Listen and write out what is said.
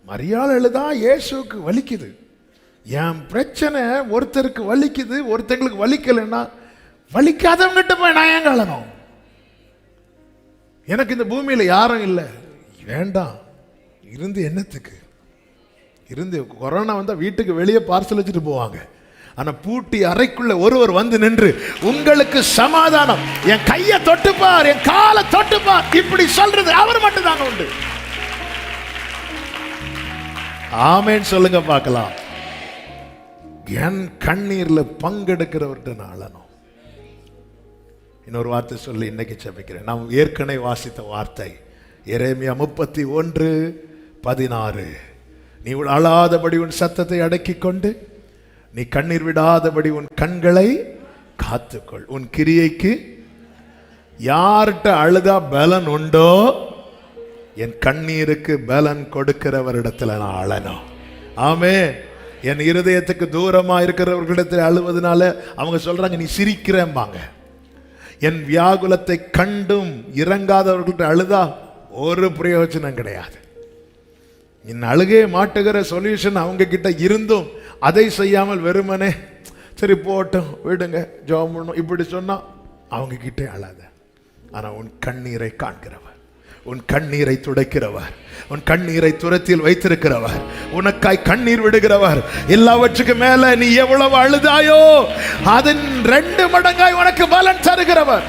மரியாள் அழுதா இயேசுவுக்கு வலிக்குது. என் பிரச்சனை ஒருத்தருக்கு வலிக்குது, ஒருத்தங்களுக்கு வலிக்கலைன்னா வலிக்காதவங்கிட்ட போய் நான் ஏன் அழணும்? எனக்கு இந்த பூமியில யாரும் இல்லை, வேண்டாம். இருந்து என்னத்துக்கு? இருந்து கொரோனா வந்தா வீட்டுக்கு வெளியே பார்சல் வச்சுட்டு போவாங்க. ஆனா பூட்டி அறைக்குள்ள ஒருவர் வந்து நின்று உங்களுக்கு சமாதானம், என் கையை தொட்டுப்பார், என் காலை தொட்டுப்பார், இப்படி சொல்றது அவர் மட்டும் தாங்க உண்டு. ஆமேன் சொல்லுங்க பார்க்கலாம். என் கண்ணீர்ல பங்கெடுக்கிறவர்கிட்ட நான் அழணும். இன்னொரு வார்த்தை சொல்லி இன்னைக்கு ஜெபிக்கிறேன். நாம் ஏற்கனவே வாசித்த வார்த்தை எரேமியா 31:16. நீ அழாதபடி உன் சத்தத்தை அடக்கிக் கொண்டு, நீ கண்ணீர் விடாதபடி உன் கண்களை காத்துக்கொள். உன் கிரியைக்கு யார்கிட்ட அழுதா பலன் உண்டோ, என் கண்ணீருக்கு பலன் கொடுக்கிறவரிடத்துல நான் அழணும். ஆமே. என் இருதயத்துக்கு தூரமா இருக்கிறவர்களிடத்தில் அழுவதனால அவங்க சொல்றாங்க நீ சிரிக்கிறேம்பாங்க. என் வியாகுலத்தை கண்டும் இறங்காதவர்கள்ட்ட அழுதா ஒரு பிரயோஜனம் கிடையாது. என் அழுகே மாட்டுகிற சொல்யூஷன் அவங்க கிட்ட இருந்தும் அதை செய்யாமல் வெறுமனே சரி போட்டோம் விடுங்க ஜெபம் பண்ணணும் இப்படி சொன்னா அவங்க கிட்டே அழாத. ஆனா உன் கண்ணீரை காண்கிறவர், உன் கண்ணீரை துடைக்கிறவர், உன் கண்ணீரை துரத்தில் வைத்திருக்கிறவர், உனக்காய் கண்ணீர் விடுகிறவர், எல்லாவற்றுக்கு மேல நீ எவ்வளவு அழுதாயோ அதன் 2 மடங்காய் உனக்கு பலன் தருகிறவர்.